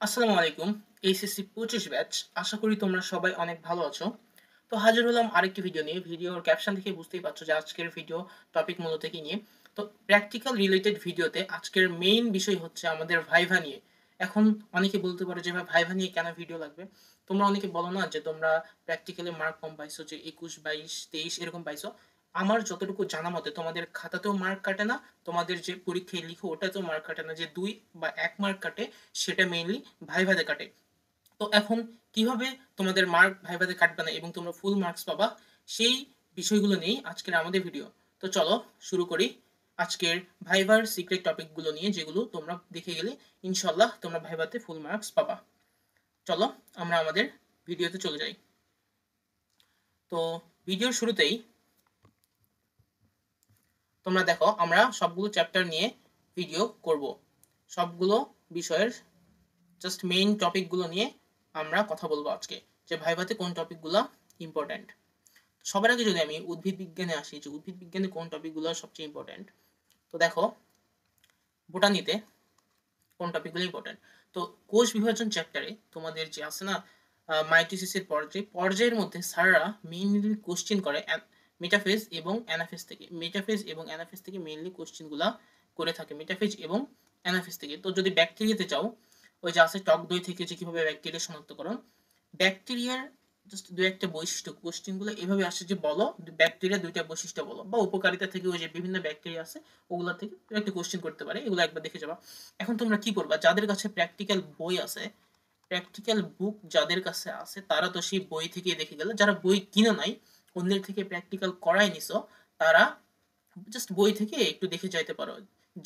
আসসালামু আলাইকুম। HSC 25 batch. আশা করি তোমরা সবাই অনেক ভালো আছো। তো হাজির হলাম আরেকটি ভিডিও নিয়ে। ভিডিওর ক্যাপশন দেখে বুঝতেই পারছো যে আজকের ভিডিও টপিক মূলত কি নিয়ে। তো প্র্যাকটিক্যাল রিলেটেড ভিডিওতে আজকের মেইন বিষয় হচ্ছে আমাদের ভাইভা নিয়ে। এখন অনেকে বলতে পারো যে ভাই ভাইভা নিয়ে কেন ভিডিও লাগবে? তোমরা অনেকে বলো না যে তোমরা প্র্যাকটিক্যালে মার্ক কম পাইছো, যে 21, 22, 23 এরকম পাইছো। আমার যতটুকু জানা মতে তোমাদের খাতাতেও মার্ক কাটে না, তোমাদের যে পরীক্ষায় লিখো ওটাতেও মার্ক কাটে না, যে 2 বা 1 মার্ক কাটে সেটা মেইনলি ভাইভাতে কাটে। তো এখন কিভাবে তোমাদের মার্ক ভাইভাতে কাটবে না এবং তোমরা ফুল মার্কস পাবা, সেই বিষয়গুলো নিয়েই আজকের আমাদের ভিডিও। তো চলো শুরু করি আজকের ভাইভার সিক্রেট টপিকগুলো নিয়ে, যেগুলো তোমরা দেখে গেলে ইনশাল্লাহ তোমরা ভাইভাতে ফুল মার্কস পাবা। চলো আমরা আমাদের ভিডিওতে চলে যাই। তো ভিডিওর শুরুতেই তোমরা দেখো আমরা সবগুলো চ্যাপ্টার নিয়ে ভিডিও করব, সবগুলো বিষয়ের জাস্ট মেইন টপিকগুলো নিয়ে আমরা কথা বলবো আজকে, যে ভাইভাতে কোন টপিকগুলো ইম্পর্ট্যান্ট। সবার আগে যদি আমি উদ্ভিদ বিজ্ঞানে আসি, যে উদ্ভিদ বিজ্ঞানে কোন টপিকগুলো সবচেয়ে ইম্পর্ট্যান্ট, তো দেখো বোটানিতে কোন টপিকগুলো ইম্পর্ট্যান্ট। তো কোষ বিভাজন চ্যাপ্টারে তোমাদের যে আছে না মাইটোসিসের পর্যায়ের মধ্যে স্যাররা মেইনলি কোশ্চেন করে মেটাফেজ এবং অ্যানাফেজ থেকে। মেটাফেজ এবং অ্যানাফেজ থেকে মেইনলি কোশ্চেনগুলো করে থাকে, মেটাফেজ এবং অ্যানাফেজ থেকে। তো যদি ব্যাকটেরিয়াতে চাও, ওই যে আছে টক দই থেকে যে কিভাবে ব্যাকটেরিয়া শনাক্তকরণ, ব্যাকটেরিয়ার জাস্ট দু একটা বৈশিষ্ট্য কোশ্চেনগুলো এভাবে আসে যে বলো ব্যাকটেরিয়া দুইটা বৈশিষ্ট্য বলো, বা উপকারিতা থেকে ওই যে বিভিন্ন ব্যাকটেরিয়া আছে ওগুলা থেকে একটা কোশ্চেন করতে পারে, এগুলো একবার দেখে যাবা। এখন তোমরা কি করবা, যাদের কাছে প্র্যাকটিক্যাল বই আছে, প্র্যাকটিক্যাল বুক যাদের কাছে আছে তারা তো সেই বই থেকে দেখে গেলে, যারা বই কিনে নাই অন্যের থেকে প্র্যাকটিক্যাল করাই নিছো, তারা জাস্ট বই থেকে একটু দেখে যাইতে পারো।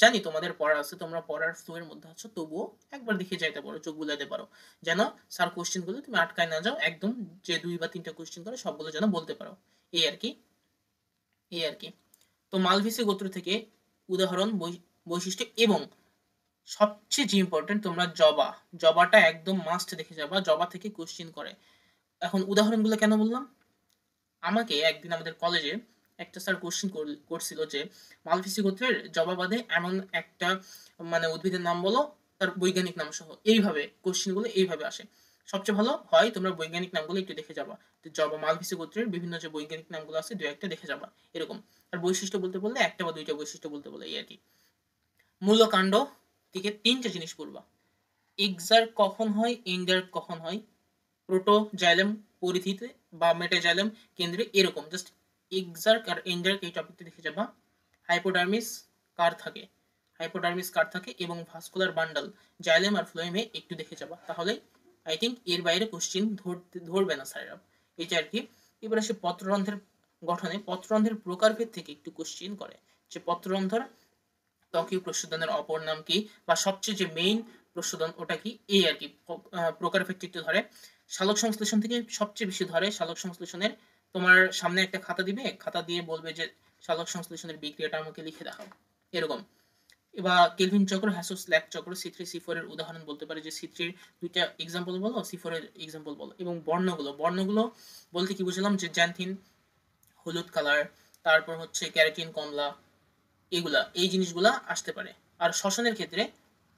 জানি তোমাদের পড়া আছে, তোমরা পড়ার ফ্লো এর মধ্যে আছো, তবুও একবার দেখে যাইতে পারো, চোখ বুলাইতে পারো, যেন স্যার কোশ্চেন গুলো তুমি আটকায় না যাও, একদম যে 2 বা 3টা কোশ্চেন করে সবগুলো যেন বলতে পারো। এই আর কি, এই আর কি। তো মালভিসি গোত্র থেকে উদাহরণ, বৈশিষ্ট্য এবং সবচেয়ে যে ইম্পর্টেন্ট, তোমরা জবা, জবাটা একদম মাস্ট দেখে যাবা, জবা থেকে কোশ্চেন করে। এখন উদাহরণগুলো কেন বললাম, আমাকে একদিন আমাদের কলেজে একটা স্যার কোশ্চেন করছিল যে মালভিসি গোত্রের জবাবাদে এমন একটা মানে উদ্ভিদের নাম বলো, তার বৈজ্ঞানিক নাম সহ, এইভাবে কোশ্চেনগুলো এইভাবে আসে। সবচেয়ে ভালো হয় তোমরা বৈজ্ঞানিক নামগুলো একটু দেখে যাবা, তো জবা মালভিসি গোত্রের বিভিন্ন যে বৈজ্ঞানিক নামগুলো আছে দু একটা দেখে যাবা এরকম। আর বৈশিষ্ট্য বলতে বললে একটা বা দুইটা বৈশিষ্ট্য বলতে বলে এই আর কি। মূল কাণ্ড থেকে 3টে জিনিস পড়বা, এক্সার কখন হয়, ইন্ডার কখন হয়, প্রোটোজাইলাম পরিধিতে বা মেটাজাইলাম কেন্দ্রে, এরকম জাস্ট এক্সার্ক আর এন্ডার্ক এই টপিকটা দেখে যাবা। হাইপোডার্মিস কার থাকে, হাইপোডার্মিস কার থাকে এবং ভাস্কুলার বান্ডাল জাইলেম আর ফ্লোয়েমে একটু দেখে যাবা, তাহলে আই থিঙ্ক এর বাইরে কোশ্চিন ধরবে না স্যারেরা। এটা আর কি। এবার আসে পত্ররন্ধ্রের গঠনে, পত্ররন্ধ্রের প্রকারভেদ থেকে একটু কোশ্চিন করে, যে পত্ররন্ধ্র ত্বকীয় প্রশোধনের অপর নাম কি, বা সবচেয়ে যে মেইন প্রশোধন ওটা কি, এই আর কি। প্রকার ভিত্তিতে ধরে, সালোক সংশ্লেষণ থেকে সবচেয়ে বেশি ধরে। সালোক সংশ্লেষণের তোমার সামনে একটা খাতা দিবে, খাতা দিয়ে বলবে যে সালোক সংশ্লেষণের বিক্রিয়াটা আমাকে লিখে দেখাও, এরকম। এবার কেলভিন চক্র, হ্যাসো স্ল্যাক চক্র, C3 C4 এর উদাহরণ বলতে পারে, যে C3 দুইটা এক্সাম্পল বলো, C4 এর এক্সাম্পল বলো। এবং বর্ণগুলো, বর্ণগুলো বলতে কি বুঝলাম, যে জ্যান্থিন হলুদ কালার, তারপর হচ্ছে ক্যারোটিন কমলা, এগুলা এই জিনিসগুলা আসতে পারে। আর শ্বসনের ক্ষেত্রে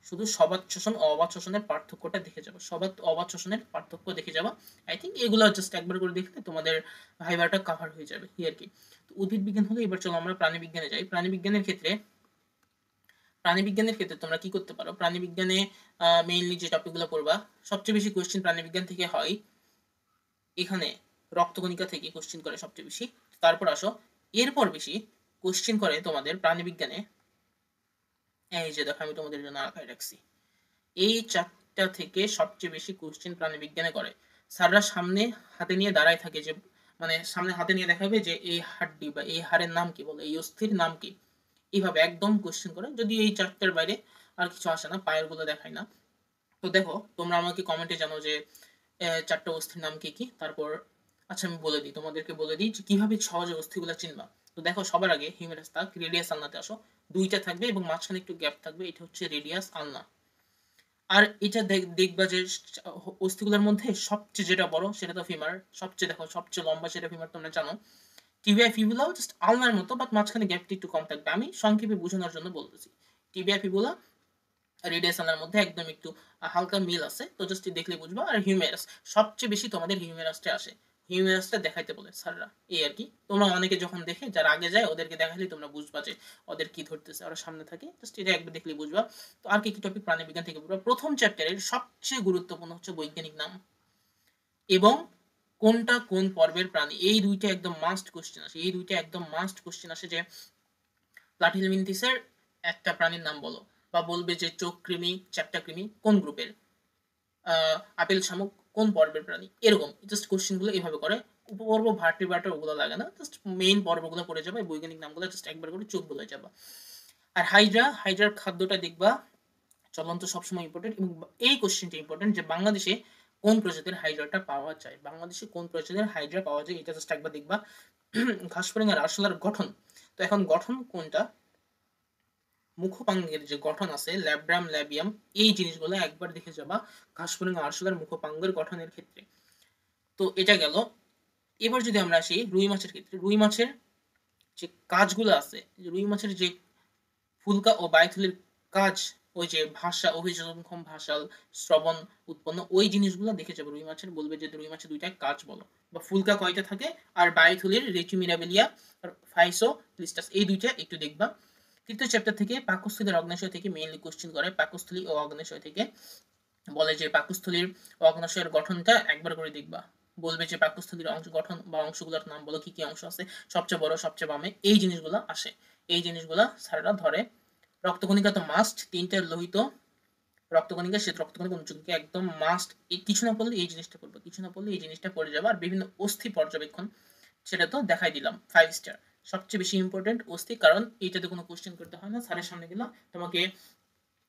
শুধু সবাত শোষণ ও অবাত শোষণের পার্থক্যটা দেখে যাবো, সবাত অবাত শোষণের পার্থক্য দেখে যাবা। আই থিঙ্ক এগুলো জাস্ট একবার করে দেখলে তোমাদের ভাইবারটা কাভার হয়ে যাবে, এই আর কি। তো উদ্ভিদ বিজ্ঞান হলে এবার চলো আমরা প্রাণী বিজ্ঞানে যাই। প্রাণী বিজ্ঞানের ক্ষেত্রে তোমরা কি করতে পারো, প্রাণী বিজ্ঞানে মেইনলি যে টপিকগুলো পড়বা, সবচেয়ে বেশি কোয়েশ্চেন প্রাণী বিজ্ঞান থেকে হয়। এখানে রক্তকণিকা থেকে কোশ্চেন করে সবচেয়ে বেশি। তারপর আসো, এরপর বেশি কোশ্চেন করে তোমাদের প্রাণী বিজ্ঞানে, এই যে দেখো আমি তোমাদের জন্য আঁকায় রাখছি, এই চারটা থেকে সবচেয়ে বেশি কোশ্চেন প্রাণী বিজ্ঞানে করে। স্যাররা সামনে হাতে নিয়ে দাঁড়ায় থাকে, যে মানে সামনে হাতে নিয়ে দেখাবে যে এই হাড্ডি বা এই হাড়ের নাম কি, বলে এই অস্থির নাম কি, এইভাবে একদম কোশ্চেন করে। যদি এই চারটার বাইরে আর কিছু আসে না, পায়ের গুলো দেখায় না। তো দেখো তোমরা আমাকে কমেন্টে জানো যে চারটা অস্থির নাম কি কি। তারপর আচ্ছা আমি বলে দিই, তোমাদেরকে বলে দিই যে কিভাবে সহজে অস্থিগুলো চিনবা। তো দেখো সবার আগে হিউমেরাস তাক, রেডিয়াস আলনাতে আসো, দুইটা থাকবে এবং মাঝখানে একটু গ্যাপ থাকবে, এটা হচ্ছে রেডিয়াস আলনা। আর এটা দেখবা যে অস্থিগুলোর মধ্যে সবচেয়ে যেটা বড় সেটা তো ফিমার, সবচেয়ে দেখো সবচেয়ে লম্বা সেটা ফিমার, তোমরা জানো। টিবিআই ফিবুলাও জাস্ট আলনার মতো, বাট মাঝখানে গ্যাপটি একটু কম থাকবে, আমি সংক্ষেপে বোঝানোর জন্য বলতেছি। টিবিআই ফিবুলা রেডিয়াসনের মধ্যে একদম একটু হালকা মিল আছে, তো জাস্ট দেখলে বুঝবা। আর হিউমেরাস সবচেয়ে বেশি তোমাদের হিউমেরাসটা আসে, হিউমেরাসটা দেখাইতে বলে স্যাররা, এই আর কি। তোমরা অনেকে যখন দেখে যারা আগে যায় ওদেরকে দেখালে তোমরা বুঝবা যে ওদের কি ধরতেছে, ওরা সামনে থাকে, জাস্ট এটা একবার দেখলে বুঝবা। তো আর কি কি টপিক প্রাণীবিজ্ঞান থেকে বুঝবা? প্রথম চ্যাপ্টারের সবচেয়ে গুরুত্বপূর্ণ হচ্ছে বৈজ্ঞানিক নাম এবং কোনটা কোন পর্বের প্রাণী, এই দুইটা একদম মাস্ট কোশ্চেন আসে, এই দুইটা একদম মাস্ট কোশ্চেন আসে যে প্লাটিহেলমিনথিসের একটা প্রাণীর নাম বলো, বা বলবে যে চোখ কৃমি, চ্যাপ্টা কৃমি কোন গ্রুপের, আপেল শামুক কোন পর্বের প্রাণী, এরকম জাস্ট কোশ্চেনগুলো এইভাবে করে। উপপর্ব ভার্টিব্রাটার ওগুলো লাগে না, জাস্ট মেইন পর্বগুলো পড়ে যাবে, বৈজ্ঞানিক নামগুলো জাস্ট একবার করে চোখ বলে যাবা। আর হাইড্রার খাদ্যটা দেখবা, চলন্ত সবসময় ইম্পর্টেন্ট। এবং এই কোশ্চেনটা ইম্পর্টেন্ট যে বাংলাদেশে কোন প্রজাতির হাইড্রাটা পাওয়া যায়, বাংলাদেশে কোন প্রজাতির হাইড্রা পাওয়া যায়, এটা জাস্ট একবার দেখবা। ঘাসফড়িং আর আরশোলার গঠন, তো এখন গঠন কোনটা, মুখপাঙ্গের যে গঠন আছে ল্যাব্রাম ল্যাবিয়াম, এই জিনিসগুলো একবার দেখে যাবা ঘাসফড়িং আরশোলার মুখপাঙ্গের গঠনের ক্ষেত্রে। তো এটা গেল। এবার যদি আমরা আসি রুই মাছের ক্ষেত্রে, রুই মাছের যে কাজগুলো আছে, রুই মাছের যে ফুলকা ও বায়ুথলির কাজ, ওই যে ভাষা, অভিযোজনক্ষম ভাষাল শ্রবণ উৎপন্ন, ওই জিনিসগুলো দেখে যাবে রুই মাছের, বলবে যে রুই মাছের দুইটা কাজ বলো, বা ফুলকা কয়টা থাকে, আর বায়ুথলির রেচু মিরাবেলিয়া আর ফাইসো ক্লিস্টাস, এই দুইটা একটু দেখবা। তৃতীয় চ্যাপ্টার থেকে পাকস্থলীর অগ্নাশয় থেকে মেইনলি কোশ্চেন করে, পাকস্থলী ও অগ্নাশয় থেকে বলে যে পাকস্থলীর ও অগ্নাশয়ের গঠনটা একবার করে দেখবা, বলবে যে পাকস্থলীর অংশ গঠন বা অংশগুলোর নাম বলো, কি কি অংশ আছে, সবচেয়ে বড় সবচেয়ে বামে, এই জিনিসগুলো আসে, এই জিনিসগুলা স্যাররা ধরে। রক্তকণিকা তো মাস্ট, তিনটা লোহিত রক্তকণিকা, শ্বেত রক্তকণিকা, অনুচক্রিকা একদম মাস্ট, এই কিছু না পড়লে এই জিনিসটা পড়বে, কিছু না পড়লে এই জিনিসটা পড়ে যাবে। আর বিভিন্ন অস্থি পর্যবেক্ষণ, সেটা তো দেখাই দিলাম 5 স্টার, সবচেয়ে বেশি ইম্পর্টেন্ট অস্থি, কারণ এইটাতে কোনো কোশ্চেন করতে হয় না, স্যারের সামনে গেলাম তোমাকে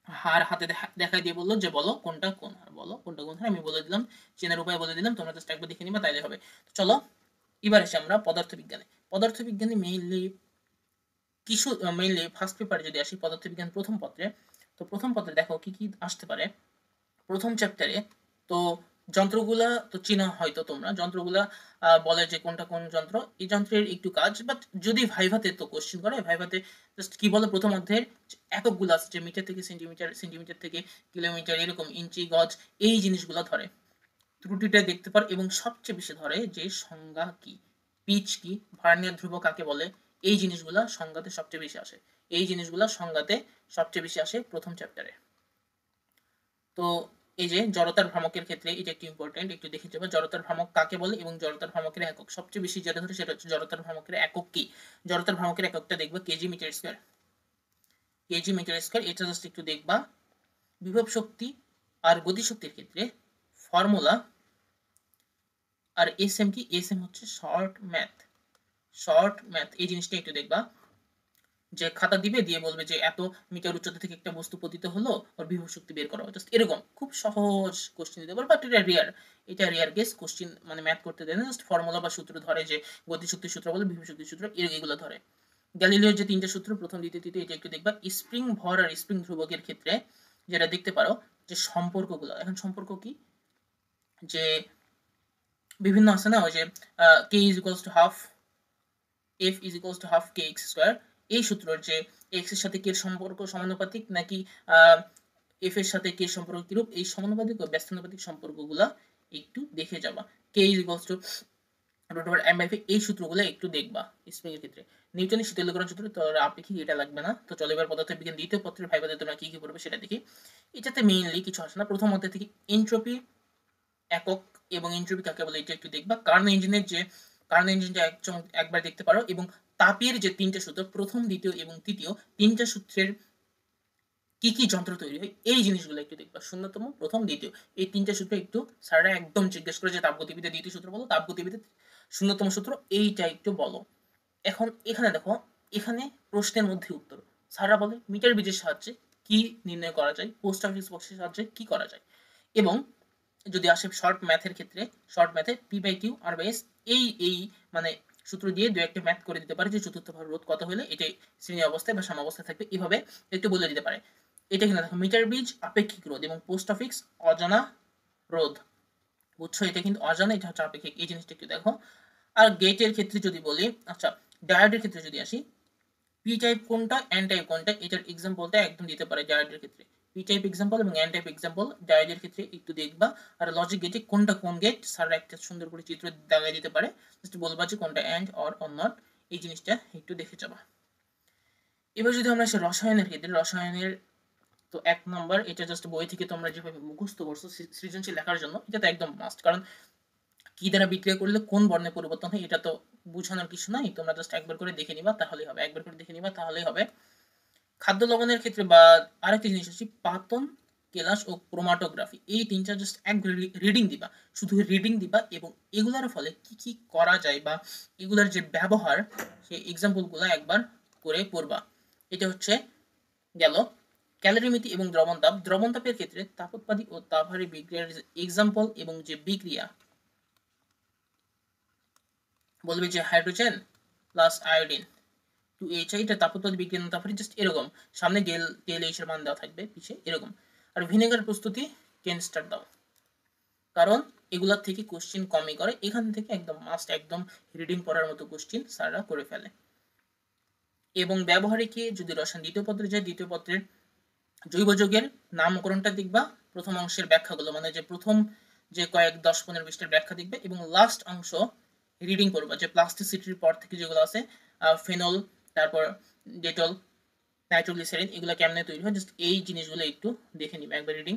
হার হাতে দেখাই দিয়ে বললো যে বলো কোনটা কোন হার, বলো কোনটা কোন হার, আমি বলে দিলাম, চেনার উপায় বলে দিলাম, তোমরা জাস্ট একবার দেখে নিবা তাইলে হবে। তো চলো এবার এসে আমরা পদার্থবিজ্ঞানে, পদার্থবিজ্ঞানে মেইনলি ফার্স্ট পেপারে যদি আসি, পদার্থবিজ্ঞান প্রথম পত্রে, তো প্রথম পত্রে দেখো কি কি আসতে পারে। প্রথম চ্যাপ্টারে তো যন্ত্রগুলা তো চেনা হয়তো তোমরা, যন্ত্রগুলা বলে যে কোনটা কোন যন্ত্র, এই যন্ত্রের একটু কাজ, বাট যদি ভাইভাতে তো কোশ্চেন করে, ভাইভাতে জাস্ট কি বলে প্রথম অধ্যায়ের এককগুলো আছে, যে মিটার থেকে সেন্টিমিটার, সেন্টিমিটার থেকে কিলোমিটার, এরকম ইঞ্চি গজ, এই জিনিসগুলো ধরে, ত্রুটিটা দেখতে পার। এবং সবচেয়ে বেশি ধরে যে সংজ্ঞা কি, পিচ কি, ভার্নিয়ার ধ্রুবক কাকে বলে, এই জিনিসগুলা সংজ্ঞাতে সবচেয়ে বেশি আসে, এই জিনিসগুলা সংজ্ঞাতে সবচেয়ে বেশি আসে প্রথম চ্যাপ্টারে। তো এই যে জড়তার ভ্রামকের ক্ষেত্রে এটা একটু ইম্পর্টেন্ট, একটু দেখে যাবে জড়তার ভ্রামক কাকে বলে এবং জড়তার ভ্রামকের একক, সবচেয়ে বেশি যেটা ধরে সেটা হচ্ছে জড়তার ভ্রামকের একক কি, জড়তার ভ্রামকের এককটা দেখবা KG metre square, KG metre square, এটা জাস্ট একটু দেখবা। বিভব শক্তি আর গতিশক্তির ক্ষেত্রে ফর্মুলা আর এস এম কি, এস এম হচ্ছে শর্ট ম্যাথ, শর্ট ম্যাথ, এই জিনিসটা একটু দেখবা। যে খাতা দিবে, দিয়ে বলবে যে এত মিটার উচ্চতা থেকে একটা বস্তু পতিত হলো, ওর বিভব শক্তি বের করো, জাস্ট এরকম খুব সহজ কোশ্চেন দিতে পারো, বাট এটা রিয়ার, এটা রিয়ার কেস কোশ্চেন, মানে ম্যাথ করতে দেয় না, জাস্ট ফর্মুলা বা সূত্র ধরে, যে গতিশক্তির সূত্র বলে, বিভব শক্তির সূত্র, এগুলো ধরে। গ্যালিলিওর যে তিনটা সূত্র, প্রথম দ্বিতীয় তৃতীয়, এটা একটু দেখবা। স্প্রিং ভর আর স্প্রিং ধ্রুবকের ক্ষেত্রে যেটা দেখতে পারো যে সম্পর্কগুলো, এখন সম্পর্ক কি, যে বিভিন্ন আছে না, ওই যে k is equals to half F is equals to half k x square, এই সূত্রের যে এক্স এর সাথে কে এর সম্পর্ক সমানুপাতিক নাকি এফ এর সাথে কে এর সম্পর্ক কিরূপ, এই সমানুপাতিক ও ব্যস্তানুপাতিক সম্পর্কগুলা একটু দেখে যাবা। K is equals to root over m by v, এই সূত্রগুলো একটু দেখবা স্প্রিং এর ক্ষেত্রে। নিউটনের শীতলীকরণ সূত্র তো আপেক্ষিক, এটা লাগবে না। তো চলো এবার পদার্থবিজ্ঞান দ্বিতীয় পত্রের ভাইভাতে তোমরা কি কি পড়বে সেটা দেখি। এটাতে মেইনলি কিছু আসে না, প্রথম অধ্যায় থেকে এনট্রপি একক এবং এনট্রপি কাকে বলে এটা একটু দেখবা। কার্নো ইঞ্জিনের যে কার্নো ইঞ্জিনটা একবার দেখতে পারো, এবং তাপের যে তিনটা সূত্র, প্রথম দ্বিতীয় এবং তৃতীয়, তিনটা সূত্রের কি কি যন্ত্র তৈরি হয়, এই জিনিসগুলো একটু দেখবা। শূন্যতম, প্রথম, দ্বিতীয়, এই তিনটা সূত্র একটু স্যাররা একদম জিজ্ঞেস করে যে তাপগতিবিদ্যা দ্বিতীয় সূত্র বলো, তাপগতিবিদ্যা শূন্যতম সূত্র, এইটা একটু বলো। এখন এখানে দেখো, এখানে প্রশ্নের মধ্যে উত্তর, স্যাররা বলে মিটার বিজের সাহায্যে কি নির্ণয় করা যায়, পোস্ট অফিস বক্সের সাহায্যে কি করা যায়, এবং যদি আসে শর্ট ম্যাথের ক্ষেত্রে, শর্ট ম্যাথে P by Q R by S, এই মানে সূত্র দিয়ে দু একটা ম্যাথ করে দিতে পারে, যে চতুর্থ ভার রোধ কত হলে এটাই শ্রেণী অবস্থায় বা সাম্যাবস্থায় থাকবে, এইভাবে একটু বলে দিতে পারে। এটা কিনা দেখো, মিটার ব্রিজ আপেক্ষিক রোধ এবং পোস্ট অফিস অজানা রোধ, বুঝছো, এটা কিন্তু অজানা, এটা হচ্ছে আপেক্ষিক, এই জিনিসটা একটু দেখো। আর গেটের ক্ষেত্রে যদি বলি, আচ্ছা ডায়োডের ক্ষেত্রে যদি আসি, পি টাইপ কোনটা, এন টাইপ কোনটা, এটার এক্সাম্পলটা একদম দিতে পারে ডায়োডের ক্ষেত্রে। পি টাইপ এক্সাম্পল এবং এন টাইপ এক্সাম্পল ডায়োডের ক্ষেত্রে একটু দেখবা। আর লজিক গেটে কোনটা কোন গেট স্যাররা একটা সুন্দর করে চিত্র দেখাই দিতে পারে, জাস্ট বলবা যে কোনটা এন্ড অর নট, এই জিনিসটা একটু দেখে যাবা। এবার যদি আমরা আসি রসায়নের ক্ষেত্রে, রসায়নের তো 1 নম্বর, এটা জাস্ট বই থেকে তোমরা যেভাবে মুখস্থ করছো সৃজনশীল লেখার জন্য, এটা তো একদম মাস্ট, কারণ কি দ্বারা বিক্রিয়া করলে কোন বর্ণের পরিবর্তন হয় এটা তো বোঝানোর কিছু নাই, তোমরা জাস্ট একবার করে দেখে নিবা তাহলেই হবে, একবার করে দেখে নিবা তাহলেই হবে। খাদ্য লবণের ক্ষেত্রে বা আরেকটা জিনিস হচ্ছে পাতন, কেলাস ও ক্রোমাটোগ্রাফি, এই তিনটা জাস্ট এক রিডিং দিবা, শুধু রিডিং দিবা, এবং এগুলার ফলে কি কি করা যায় বা এগুলার যে ব্যবহার সেই এক্সাম্পলগুলো একবার করে পড়বা। এটা হচ্ছে গেল ক্যালোরিমিতি এবং দ্রবণ তাপ। দ্রবণ তাপের ক্ষেত্রে তাপোৎপাদী ও তাপহারী বিক্রিয়ার এক্সাম্পল এবং যে বিক্রিয়া বলবে যে হাইড্রোজেন প্লাস আয়োডিন 2H, এটা তাপোৎপাদী বিক্রিয়া তাপহারী, জাস্ট এরকম সামনে ডেল এইচ এর মান দেওয়া থাকবে পিছে এরকম। আর ভিনেগার প্রস্তুতি 10 স্টার দাও, কারণ এগুলার থেকে কোশ্চেন কমই করে, এখান থেকে একদম মাস্ট একদম রিডিং পড়ার মতো কোশ্চেন স্যাররা করে ফেলে। এবং ব্যবহারিকে যদি রসায়ন দ্বিতীয় পত্রে যায়, দ্বিতীয় পত্রের জৈব যৌগের নামকরণটা দেখবা, প্রথম অংশের ব্যাখ্যাগুলো মানে যে প্রথম যে কয়েক 10-15 পৃষ্ঠার ব্যাখ্যা দেখবে, এবং লাস্ট অংশ রিডিং করবা, যে প্লাস্টিসিটির পর থেকে যেগুলো আছে ফেনল, তারপর ডেটল, নাইট্রোগ্লিসারিন, এগুলো কেমনে তৈরি হয়, জাস্ট এই জিনিসগুলো একটু দেখে নিবে একবার রিডিং।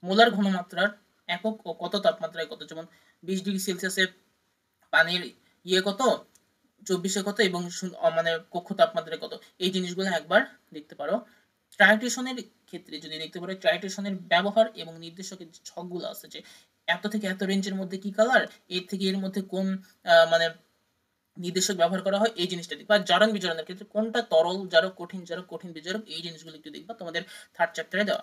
মোলার ঘনমাত্রার একক ও কত তাপমাত্রায় কত, যেমন 20 ডিগ্রি সেলসিয়াসে পানির কত, 24 কত, এবং মানে কক্ষ তাপমাত্রায় কত, এই জিনিসগুলো একবার দেখতে পারো। ট্রাইটেশনের ক্ষেত্রে যদি দেখতে পারো, ট্রাইটেশনের ব্যবহার এবং নির্দেশকের যে ছকগুলো আছে, যে এত থেকে এত রেঞ্জের মধ্যে কি কালার, এর থেকে এর মধ্যে কোন মানে নির্দেশক ব্যবহার করা হয়, এই জিনিসটা দেখবা। জারণ বিজারণের ক্ষেত্রে কোনটা তরল জারক, কঠিন বিজারক, এই জিনিসগুলো একটু দেখবা, তোমাদের থার্ড চ্যাপ্টারে দেওয়া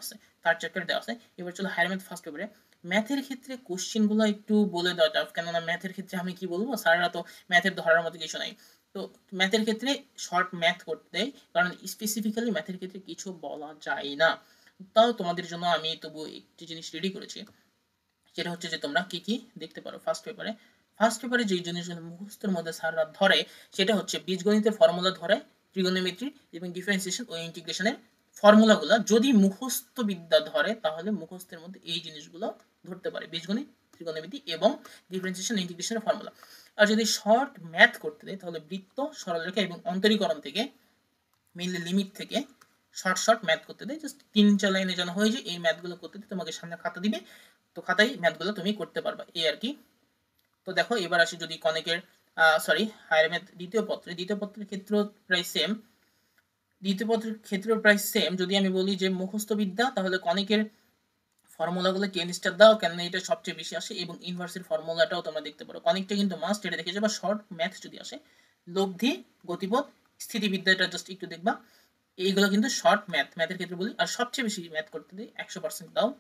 আছে। এবার চলো হায়ার ম্যাথ ফার্স্ট পেপারে। ম্যাথের ক্ষেত্রে কোশ্চেনগুলো একটু বলে দেওয়া টাফ, কেননা ম্যাথের ক্ষেত্রে আমি কি বলবো, স্যাররা তো ম্যাথের ধরার মতো কিছু নাই, তো ম্যাথের ক্ষেত্রে শর্ট ম্যাথ করতে দেয়, কারণ স্পেসিফিক্যালি ম্যাথের ক্ষেত্রে কিছু বলা যায় না। তাও তোমাদের জন্য আমি তবু একটি জিনিস রেডি করেছি, যেটা হচ্ছে যে তোমরা কি কি দেখতে পারো ফার্স্ট পেপারে যে জিনিসগুলো মুখস্থের মধ্যে স্যাররা ধরে, সেটা হচ্ছে বীজগণিতের ফর্মুলা ধরে, ট্রিগোনোমেট্রি এবং ডিফারেন্সিয়েশন ও ইন্টিগ্রেশনের ফর্মুলাগুলো যদি মুখস্থ বিদ্যা ধরে, তাহলে মুখস্থের মধ্যে এই জিনিসগুলো ধরতে পারে, বীজগণিত, ত্রিগোণমিতি এবং ডিফারেন্সিয়েশন ইন্টিগ্রেশনের ফর্মুলা। আর যদি শর্ট ম্যাথ করতে দেয়, তাহলে বৃত্ত, সরলরেখা এবং অন্তরীকরণ থেকে, মেইনলি লিমিট থেকে শর্ট ম্যাথ করতে দেয়, জাস্ট 3-4 লাইনে যেন হয়ে যায়, এই ম্যাথগুলো করতে দিতে তোমাকে সামনে খাতা দিবে, তো খাতায় ম্যাথগুলো তুমি করতে পারবা, এই আর কি। তো দেখো এবার আসি যদি কনেকের হায়ার ম্যাথ দ্বিতীয় পত্রের ক্ষেত্রে প্রায় সেম, যদি আমি বলি যে মুখস্থ বিদ্যা, তাহলে কনেকের ফর্মুলাগুলো 10 স্টার দাও, কেন এটা সবচেয়ে বেশি আসে, এবং ইনভার্সের ফর্মুলাটাও তোমরা দেখতে পারো, কনেকটা কিন্তু মাস্ট, এটা দেখে যাবা। শর্ট ম্যাথ যদি আসে, লব্ধি, গতিপথ, স্থিতিবিদ্যাটা জাস্ট একটু দেখবা, এইগুলো কিন্তু শর্ট ম্যাথের ক্ষেত্রে বলি। আর সবচেয়ে বেশি ম্যাথ করতে দিই 100% দাও,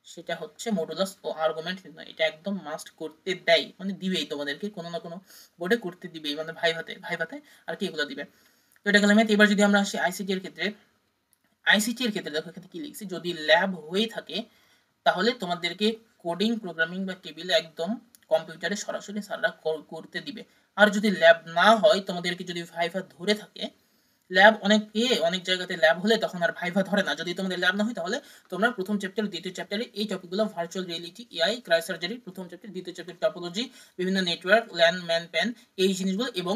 সেটা হচ্ছে মডুলাস ও আর্গুমেন্ট নির্ণয়, এটা একদম মাস্ট করতে দেয়, মানে দিবেই তোমাদেরকে, কোনো না কোনো বোর্ডে করতে দিবেই, মানে ভাইভাতে আর কি এগুলো দিবে। তো এটা গেল ম্যাথ। এবার যদি আমরা আসি আইসিটি এর ক্ষেত্রে, দেখো এখানে কি লিখছি, যদি ল্যাব হয়ে থাকে তাহলে তোমাদেরকে কোডিং, প্রোগ্রামিং বা টেবিলে একদম কম্পিউটারে সরাসরি স্যাররা করতে দিবে। আর যদি ল্যাব না হয়, তোমাদেরকে যদি ভাইভা ধরে থাকে, ল্যাব অনেক জায়গাতে ল্যাব হলে তখন আর ভাইভা ধরে না, যদি তোমাদের ল্যাব না হয়, তাহলে তোমরা প্রথম চ্যাপ্টার, দ্বিতীয় চ্যাপ্টারে এই টপিকগুলো, ভার্চুয়াল রিয়েলিটি, এআই, ক্রায়োসার্জারি প্রথম চ্যাপ্টার, দ্বিতীয় চ্যাপ্টার টপোলজি, বিভিন্ন নেটওয়ার্ক, ল্যান, ম্যান, প্যান, এই জিনিসগুলো এবং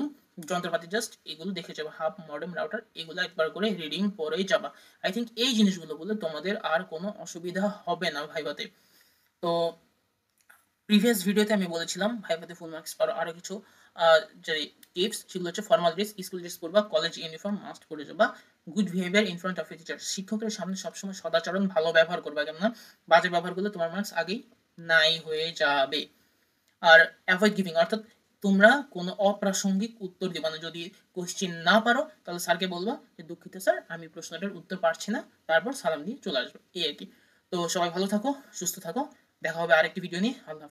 যন্ত্রপাতি, জাস্ট এগুলো দেখে যাবা, হাব, মডেম, রাউটার, এগুলো একবার করে রিডিং পড়েই যাবা। আই থিঙ্ক এই জিনিসগুলো বলে তোমাদের আর কোনো অসুবিধা হবে না ভাইভাতে। তো প্রিভিয়াস ভিডিওতে আমি বলেছিলাম ভাইভাতে ফুল মার্কস পারো আরো কিছু যে টিপস, সেগুলো হচ্ছে ফর্মাল ড্রেস, স্কুল ড্রেস পরবা, কলেজ ইউনিফর্ম মাস্ট পরে যাবা, good behaviour in front of a teacher, শিক্ষকের সামনে সবসময় সদাচরণ, ভালো ব্যবহার করবা, কেননা বাজে ব্যবহার করলে তোমার মার্কস আগেই নাই হয়ে যাবে। আর অ্যাভয়েড গিভিং, অর্থাৎ তোমরা কোনো অপ্রাসঙ্গিক উত্তর দিবা না, যদি কোশ্চেন না পারো তাহলে স্যারকে বলবা যে দুঃখিত স্যার, আমি প্রশ্নটার উত্তর পারছি না, তারপর সালাম দিয়ে চলে আসবে, এই আর কি। তো সবাই ভালো থাকো, সুস্থ থাকো, দেখা হবে আরেকটি ভিডিও নিয়ে। আল্লাহ।